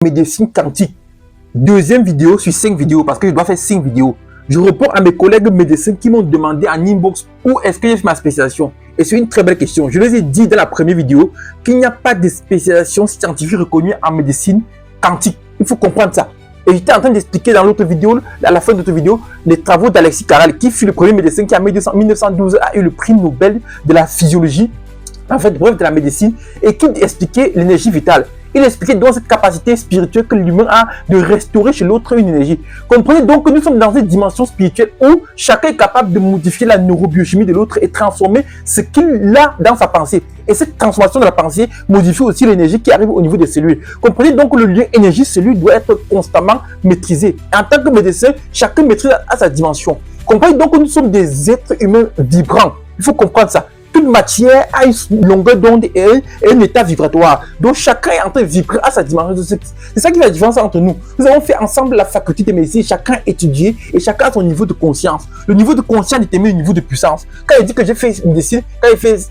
médecine quantique. Deuxième vidéo sur 5 vidéos parce que je dois faire 5 vidéos. Je réponds à mes collègues médecins qui m'ont demandé en inbox où est-ce que j'ai fait ma spécialisation. Et c'est une très belle question. Je les ai dit dans la première vidéo qu'il n'y a pas de spécialisation scientifique reconnue en médecine quantique. Il faut comprendre ça. Et j'étais en train d'expliquer dans l'autre vidéo, à la fin de l'autre vidéo, les travaux d'Alexis Carrel, qui fut le premier médecin qui en 1912 a eu le prix Nobel de la physiologie, en fait, bref, de la médecine, et qui expliquait l'énergie vitale. Il expliquait donc cette capacité spirituelle que l'humain a de restaurer chez l'autre une énergie. Comprenez donc que nous sommes dans une dimension spirituelle où chacun est capable de modifier la neurobiochimie de l'autre et transformer ce qu'il a dans sa pensée. Et cette transformation de la pensée modifie aussi l'énergie qui arrive au niveau des cellules. Comprenez donc que le lien énergie-cellule doit être constamment maîtrisé. En tant que médecin, chacun maîtrise à sa dimension. Comprenez donc que nous sommes des êtres humains vibrants. Il faut comprendre ça. Toute matière a une longueur d'onde et un état vibratoire. Donc chacun est en train de vibrer à sa dimension. C'est ça qui fait la différence entre nous. Nous avons fait ensemble la faculté de médecine, chacun étudié et chacun a son niveau de conscience. Le niveau de conscience détermine le niveau de puissance. Quand il dit que j'ai fait médecine, quand il fait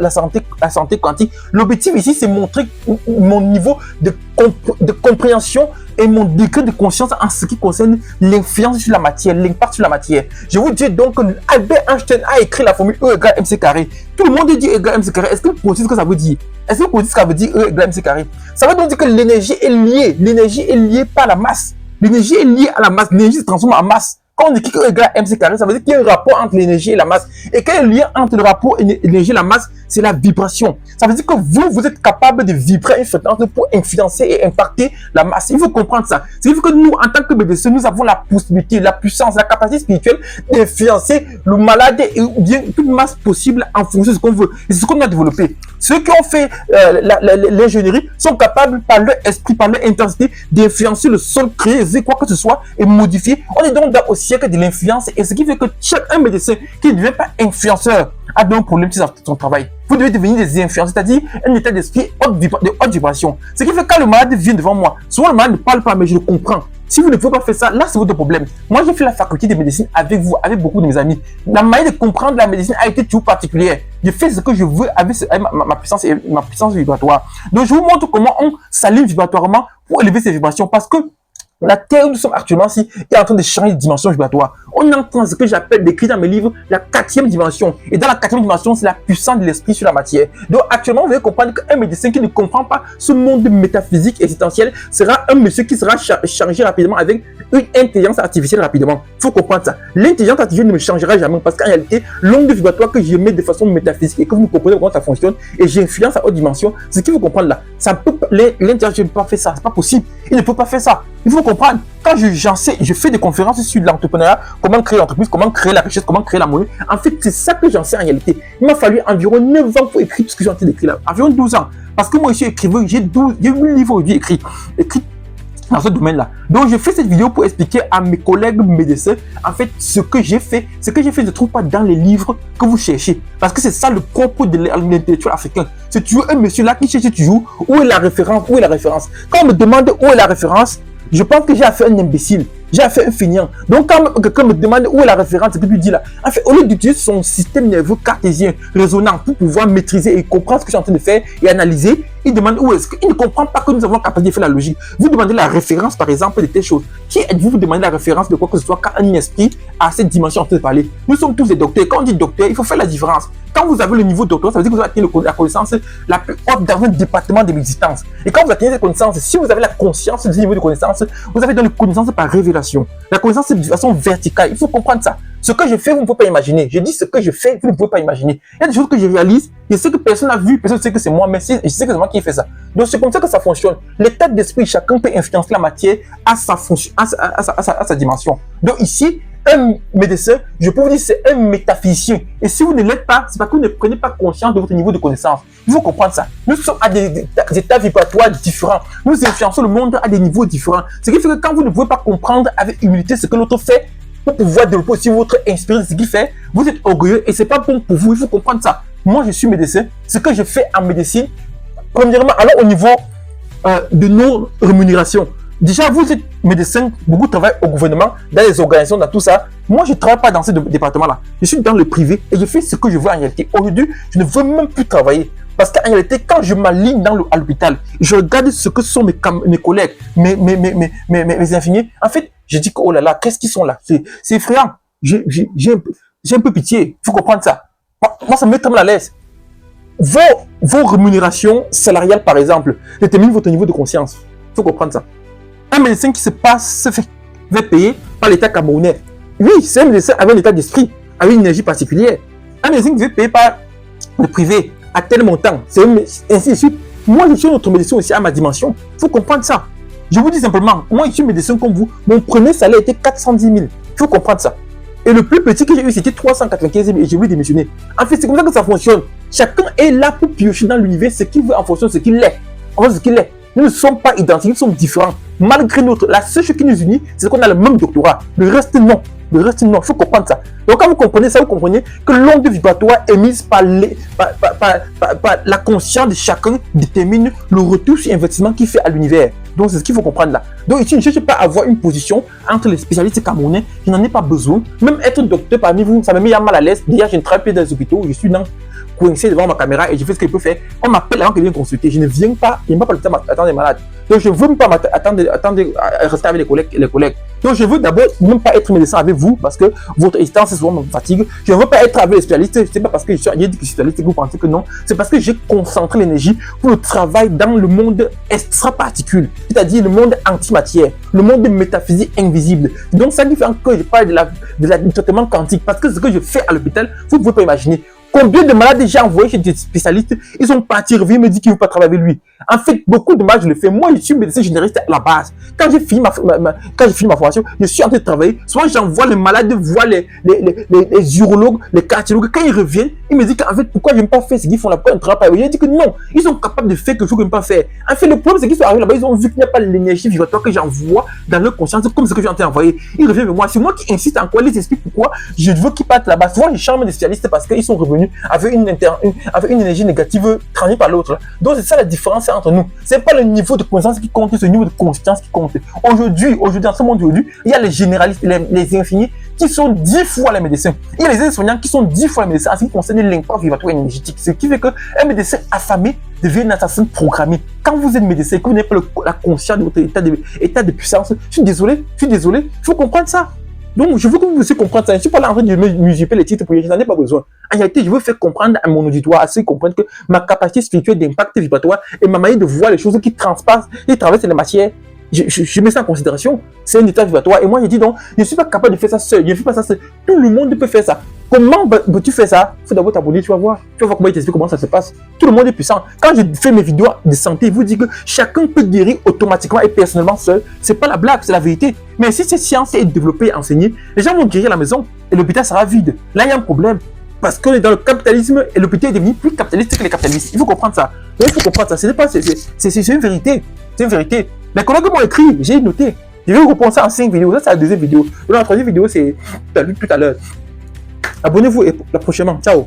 la santé quantique, l'objectif ici c'est montrer mon niveau de compréhension et mon degré de conscience en ce qui concerne l'influence sur la matière, l'impact sur la matière. Je vous dis donc que Albert Einstein a écrit la formule E égale mc carré. Tout le monde dit E égale mc carré. Est-ce que vous comprenez ce que ça veut dire? Est-ce que vous comprenez ce que ça veut dire E égale mc carré? Ça veut donc dire que l'énergie est liée. L'énergie est liée par la masse. L'énergie est liée à la masse. L'énergie se transforme en masse. Quand on écrit E égale mc carré, ça veut dire qu'il y a un rapport entre l'énergie et la masse. Et quel est le lien entre le rapport énergie et la masse? C'est la vibration. Ça veut dire que vous êtes capable de vibrer une fréquence pour influencer et impacter la masse. Il faut comprendre ça. C'est-à-dire que nous, en tant que médecins, nous avons la possibilité, la puissance, la capacité spirituelle d'influencer le malade et bien toute masse possible en fonction de ce qu'on veut. Et c'est ce qu'on a développé. Ceux qui ont fait l'ingénierie sont capables, par leur esprit, par leur intensité, d'influencer le sol, créer quoi que ce soit et modifier. On est donc au siècle de l'influence et ce qui fait que chaque médecin qui ne devient pas influenceur a donc un problème sur son travail. Vous devez devenir des influenceurs, c'est-à-dire un état d'esprit de haute vibration. Ce qui fait que quand le malade vient devant moi, souvent le malade ne parle pas, mais je le comprends. Si vous ne pouvez pas faire ça, là c'est votre problème. Moi j'ai fait la faculté de médecine avec vous, avec beaucoup de mes amis. La manière de comprendre la médecine a été toujours particulière. Je fais ce que je veux avec ma puissance vibratoire. Donc je vous montre comment on s'aligne vibratoirement pour élever ses vibrations parce que la Terre où nous sommes actuellement ici est en train de changer de dimension vibratoire. On entend ce que j'appelle, décrit dans mes livres, la 4e dimension. Et dans la 4e dimension, c'est la puissance de l'esprit sur la matière. Donc actuellement, vous allez comprendre qu'un médecin qui ne comprend pas ce monde métaphysique existentiel sera un monsieur qui sera changé rapidement avec une intelligence artificielle rapidement. Il faut comprendre ça. L'intelligence artificielle ne me changera jamais parce qu'en réalité, l'onde vibratoire que je mets de façon métaphysique et que vous comprenez comment ça fonctionne et j'influence à haute dimension, ce qu'il faut comprendre là. L'intelligence artificielle ne peut pas faire ça. C'est pas possible. Il ne peut pas faire ça. Il faut comprendre. Quand je fais des conférences sur l'entrepreneuriat, comment créer l'entreprise, comment créer la richesse, comment créer la monnaie. En fait, c'est ça que j'en sais en réalité. Il m'a fallu environ 9 ans pour écrire tout ce que j'ai en train d'écrire là. Environ 12 ans. Parce que moi, je suis écrivain, j'ai 8 livres aujourd'hui écrits dans ce domaine-là. Donc, je fais cette vidéo pour expliquer à mes collègues médecins, en fait, ce que j'ai fait. Ce que j'ai fait, je ne trouve pas dans les livres que vous cherchez. Parce que c'est ça le propre de l'intellectuel africain. C'est toujours un monsieur là qui cherche toujours où est la référence, où est la référence. Quand on me demande où est la référence, je pense que j'ai affaire à un imbécile. J'ai affaire à un feignant. Donc, quand quelqu'un me demande où est la référence, ce que tu dis là, en fait, au lieu d'utiliser son système nerveux cartésien, résonnant, pour pouvoir maîtriser et comprendre ce que je suis en train de faire et analyser, il demande où est-ce qu'il ne comprend pas que nous avons la capacité de faire la logique. Vous demandez la référence, par exemple, de telles choses. Qui êtes-vous pour demander la référence de quoi que ce soit quand un esprit a cette dimension en train de parler? Nous sommes tous des docteurs. Quand on dit docteur, il faut faire la différence. Quand vous avez le niveau de docteur, ça veut dire que vous atteignez la connaissance la plus haute dans un département de l'existence. Et quand vous atteignez cette connaissance, si vous avez la conscience du niveau de connaissance, vous avez donc une connaissance par révélation. La connaissance c'est de façon verticale. Il faut comprendre ça. Ce que je fais, vous ne pouvez pas imaginer. Je dis ce que je fais, vous ne pouvez pas imaginer. Il y a des choses que je réalise, je sais que personne n'a vu, personne ne sait que c'est moi, mais je sais que c'est moi qui ai fait ça. Donc c'est comme ça que ça fonctionne. L'état d'esprit, chacun peut influencer la matière à sa fonction, à sa dimension. Donc ici, un médecin, je peux vous dire, c'est un métaphysicien. Et si vous ne l'êtes pas, c'est parce que vous ne prenez pas conscience de votre niveau de connaissance. Il faut comprendre ça. Nous sommes à des états vibratoires différents. Nous influençons le monde à des niveaux différents. Ce qui fait que quand vous ne pouvez pas comprendre avec humilité ce que l'autre fait, pour pouvoir développer aussi votre inspiration, ce qu'il fait, vous êtes orgueilleux et c'est pas bon pour vous. Il faut comprendre ça. Moi, je suis médecin. Ce que je fais en médecine, premièrement, alors au niveau de nos rémunérations. Déjà, vous êtes médecin, beaucoup travaillent au gouvernement, dans les organisations, dans tout ça. Moi, je ne travaille pas dans ce département-là. Je suis dans le privé et je fais ce que je veux en réalité. Aujourd'hui, je ne veux même plus travailler. Parce qu'en réalité, quand je m'aligne à l'hôpital, je regarde ce que sont mes collègues, mes infirmiers. En fait, je dis que, oh là là, qu'est-ce qu'ils sont là? C'est effrayant. J'ai un peu pitié. Il faut comprendre ça. Moi, ça me met très mal à l'aise. Vos rémunérations salariales, par exemple, déterminent votre niveau de conscience. Il faut comprendre ça. Un médecin qui se fait payer par l'État camerounais. Oui, c'est un médecin avec un état d'esprit, avec une énergie particulière. Un médecin qui est payé par le privé à tel montant, ainsi de suite. Moi, je suis un autre médecin aussi à ma dimension. Il faut comprendre ça. Je vous dis simplement, moi, je suis médecin comme vous. Mon premier salaire était 410 000. Il faut comprendre ça. Et le plus petit que j'ai eu, c'était 395 000 et j'ai voulu démissionner. En fait, c'est comme ça que ça fonctionne. Chacun est là pour piocher dans l'univers ce qu'il veut en fonction de ce qu'il est. En fonction de ce qu'il est. Nous ne sommes pas identiques, nous sommes différents. Malgré la seule chose qui nous unit, c'est qu'on a le même doctorat. Le reste, non. Le reste, non. Il faut comprendre ça. Donc, quand vous comprenez ça, vous comprenez que l'onde vibratoire émise par la conscience de chacun détermine le retour sur investissement qu'il fait à l'univers. Donc, c'est ce qu'il faut comprendre là. Donc, ici, je ne cherche pas à avoir une position entre les spécialistes camerounais. Je n'en ai pas besoin. Même être docteur parmi vous, ça me met mal à l'aise. Déjà, je ne travaille plus dans les hôpitaux. Je suis coincé devant ma caméra et je fais ce que je peux faire. On m'appelle avant que je vienne consulter. Je ne viens pas, il n'y a pas le temps d'attendre les malades. Donc, je ne veux pas attendre rester avec les collègues. Donc, je veux d'abord même pas être médecin avec vous parce que votre existence souvent me fatigue. Je ne veux pas être avec les spécialistes. Ce n'est pas parce que je suis spécialiste que vous pensez que non. C'est parce que j'ai concentré l'énergie pour le travail dans le monde extra-particule, c'est-à-dire le monde antimatière, le monde métaphysique invisible. Donc, ça fait que je parle du traitement quantique parce que ce que je fais à l'hôpital, vous ne pouvez pas imaginer. Combien de malades j'ai envoyés chez des spécialistes, ils sont partis, revenus me dire qu'ils ne veulent pas travailler avec lui. En fait, beaucoup de malades, je le fais. Moi, je suis médecin généraliste à la base. Quand j'ai fini ma formation, je suis en train de travailler. Souvent, j'envoie les malades voir les urologues, les cardiologues. Quand ils reviennent, ils me disent qu'en fait, pourquoi je n'aime pas faire ce qu'ils font là, pourquoi ils ne travaillent pas. Je dis que non, ils sont capables de faire quelque chose que je n'aime pas faire. En fait, le problème, c'est qu'ils sont arrivés là-bas, ils ont vu qu'il n'y a pas l'énergie vibratoire que j'envoie dans leur conscience, comme ce que j'ai en train d'envoyer. Ils reviennent vers moi. C'est moi qui insiste encore, ils expliquent pourquoi je veux qu'ils partent là-bas. Souvent, je charme des spécialistes parce qu'ils sont revenus avec une énergie négative transmise par l'autre. Donc, c'est ça la différence entre nous. Ce n'est pas le niveau de connaissance qui compte, c'est le niveau de conscience qui compte. Aujourd'hui, dans ce monde d'aujourd'hui, il y a les généralistes, les infinis qui sont 10 fois les médecins. Il y a les aides-soignants qui sont 10 fois les médecins en ce qui concerne l'impact vibratoire énergétique. Ce qui fait qu'un médecin affamé devient un assassin programmé. Quand vous êtes médecin et que vous n'avez pas la conscience de votre état de puissance, je suis désolé, il faut comprendre ça. Donc, je veux que vous puissiez comprendre ça. Je ne suis pas là en train de m'usurper les titres pour je n'en ai pas besoin. En réalité, je veux faire comprendre à mon auditoire, à ceux qui comprennent que ma capacité spirituelle d'impact vibratoire et ma manière de voir les choses qui transpassent, qui traversent les matières, je mets ça en considération. C'est un état vibratoire. Et moi, je dis donc, je ne suis pas capable de faire ça seul. Je ne fais pas ça seul. Tout le monde peut faire ça. Comment tu fais ça? Il faut d'abord t'abonner, tu vas voir. Tu vas voir comment il t'explique comment ça se passe. Tout le monde est puissant. Quand je fais mes vidéos de santé, je vous dis que chacun peut guérir automatiquement et personnellement seul. Ce n'est pas la blague, c'est la vérité. Mais si cette science est développée et enseignée, les gens vont guérir à la maison et l'hôpital sera vide. Là, il y a un problème. Parce que dans le capitalisme, et l'hôpital est devenu plus capitaliste que les capitalistes. Il faut comprendre ça. Il faut comprendre ça. C'est une vérité. C'est une vérité. Les collègues m'ont écrit, j'ai noté. Je vais vous reprendre ça en 5 vidéos. Ça, c'est la deuxième vidéo. Dans la troisième vidéo, c'est tout à l'heure. Abonnez-vous et la prochainement. Ciao.